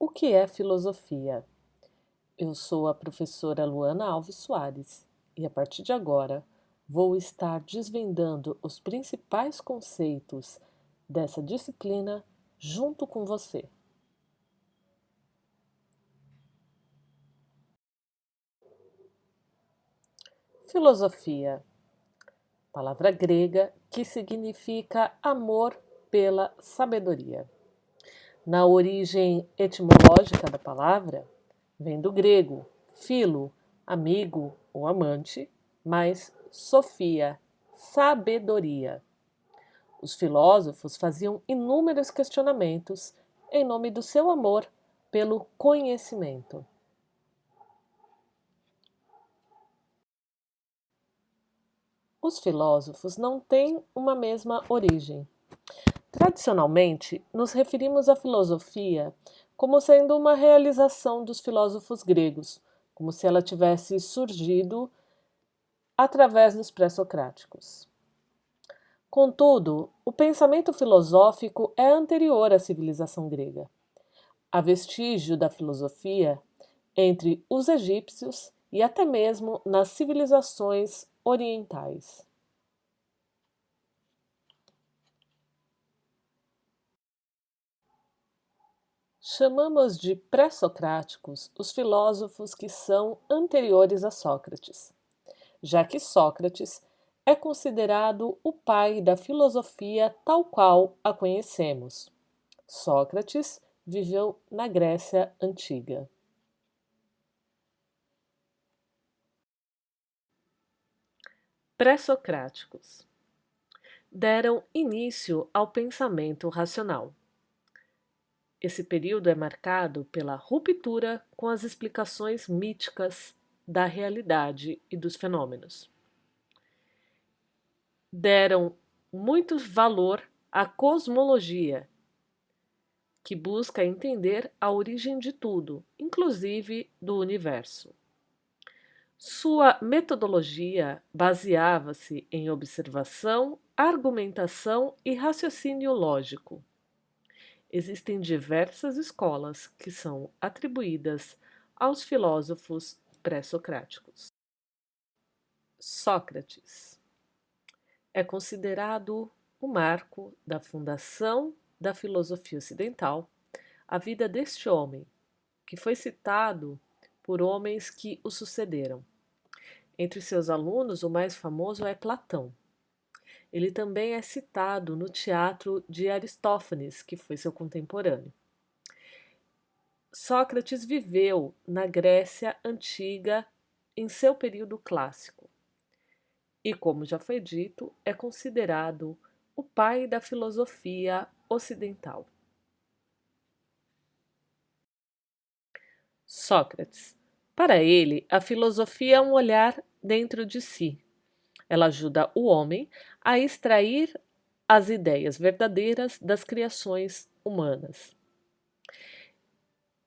O que é filosofia? Eu sou a professora Luana Alves Soares e a partir de agora vou estar desvendando os principais conceitos dessa disciplina junto com você. Filosofia, palavra grega que significa amor pela sabedoria. Na origem etimológica da palavra, vem do grego philo, amigo ou amante, mais sofia, sabedoria. Os filósofos faziam inúmeros questionamentos em nome do seu amor pelo conhecimento. Os filósofos não têm uma mesma origem. Tradicionalmente, nos referimos à filosofia como sendo uma realização dos filósofos gregos, como se ela tivesse surgido através dos pré-socráticos. Contudo, o pensamento filosófico é anterior à civilização grega. Há vestígio da filosofia entre os egípcios e até mesmo nas civilizações orientais. Chamamos de pré-socráticos os filósofos que são anteriores a Sócrates, já que Sócrates é considerado o pai da filosofia tal qual a conhecemos. Sócrates viveu na Grécia Antiga. Pré-socráticos deram início ao pensamento racional. Esse período é marcado pela ruptura com as explicações míticas da realidade e dos fenômenos. Deram muito valor à cosmologia, que busca entender a origem de tudo, inclusive do universo. Sua metodologia baseava-se em observação, argumentação e raciocínio lógico. Existem diversas escolas que são atribuídas aos filósofos pré-socráticos. Sócrates é considerado o marco da fundação da filosofia ocidental. A vida deste homem, que foi citado por homens que o sucederam. Entre seus alunos, o mais famoso é Platão. Ele também é citado no teatro de Aristófanes, que foi seu contemporâneo. Sócrates viveu na Grécia Antiga em seu período clássico e, como já foi dito, é considerado o pai da filosofia ocidental. Sócrates. Para ele, a filosofia é um olhar dentro de si. Ela ajuda o homem a extrair as ideias verdadeiras das criações humanas.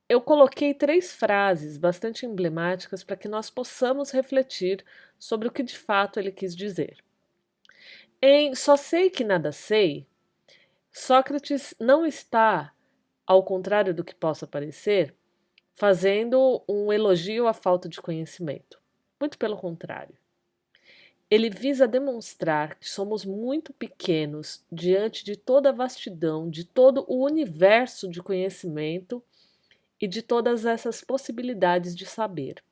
Eu coloquei 3 frases bastante emblemáticas para que nós possamos refletir sobre o que de fato ele quis dizer. Em Só sei que nada sei, Sócrates não está, ao contrário do que possa parecer, fazendo um elogio à falta de conhecimento. Muito pelo contrário. Ele visa demonstrar que somos muito pequenos diante de toda a vastidão, de todo o universo de conhecimento e de todas essas possibilidades de saber.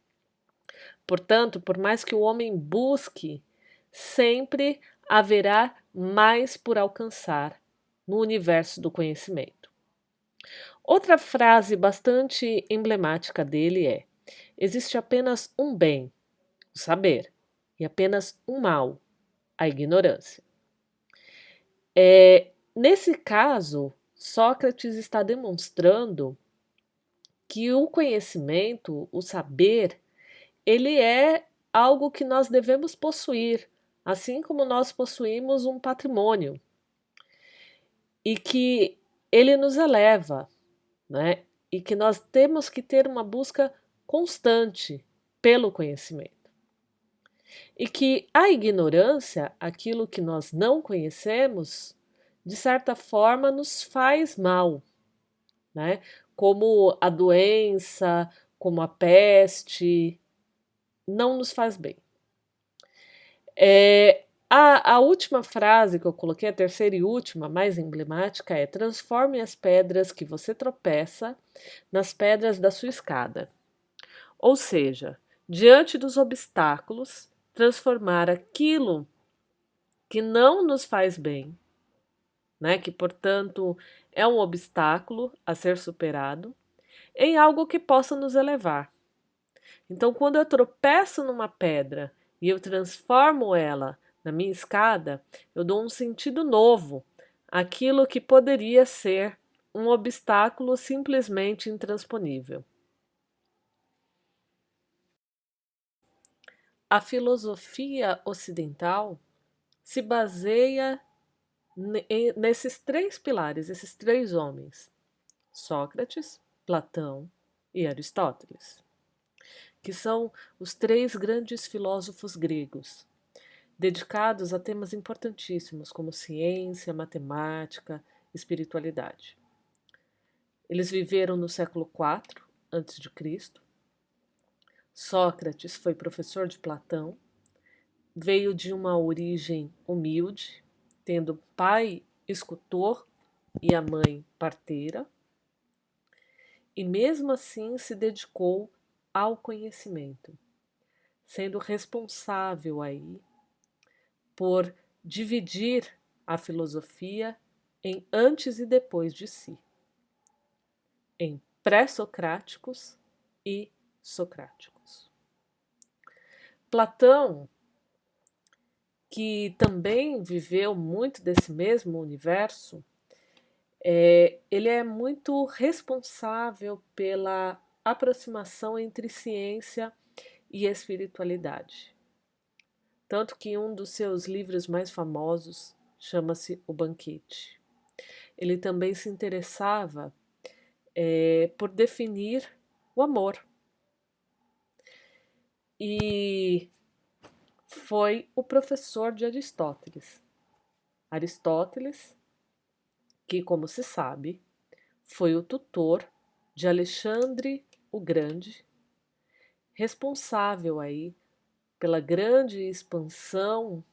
Portanto, por mais que o homem busque, sempre haverá mais por alcançar no universo do conhecimento. Outra frase bastante emblemática dele é: existe apenas um bem, o saber, e apenas um mal, a ignorância. Nesse caso, Sócrates está demonstrando que o conhecimento, o saber, ele é algo que nós devemos possuir, assim como nós possuímos um patrimônio, e que ele nos eleva, né? E que nós temos que ter uma busca constante pelo conhecimento. E que a ignorância, aquilo que nós não conhecemos, de certa forma nos faz mal. né? Como a doença, como a peste, não nos faz bem. A última frase que eu coloquei, a terceira e última, mais emblemática, é: transforme as pedras que você tropeça nas pedras da sua escada. Ou seja, diante dos obstáculos, transformar aquilo que não nos faz bem, né, que portanto é um obstáculo a ser superado, em algo que possa nos elevar. Então, quando eu tropeço numa pedra e eu transformo ela na minha escada, eu dou um sentido novo àquilo que poderia ser um obstáculo simplesmente intransponível. A filosofia ocidental se baseia nesses três pilares, esses três homens: Sócrates, Platão e Aristóteles, que são os três grandes filósofos gregos, dedicados a temas importantíssimos como ciência, matemática, espiritualidade. Eles viveram no século IV a.C. Sócrates foi professor de Platão, veio de uma origem humilde, tendo pai escultor e a mãe parteira, e mesmo assim se dedicou ao conhecimento, sendo responsável aí por dividir a filosofia em antes e depois de si, em pré-socráticos e socráticos. Platão, que também viveu muito desse mesmo universo, ele é muito responsável pela aproximação entre ciência e espiritualidade. Tanto que um dos seus livros mais famosos chama-se O Banquete. Ele também se interessava por definir o amor. E foi o professor de Aristóteles. Aristóteles, que, como se sabe, foi o tutor de Alexandre o Grande, responsável aí pela grande expansão,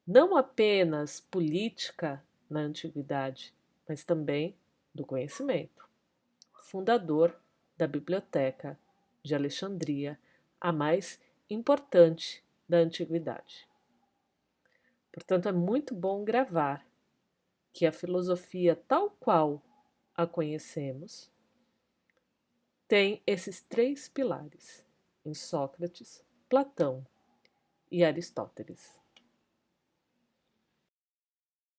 não apenas política na antiguidade, mas também do conhecimento. Fundador da Biblioteca de Alexandria, a mais importante da antiguidade. Portanto, é muito bom gravar que a filosofia, tal qual a conhecemos, tem esses três pilares em Sócrates, Platão e Aristóteles.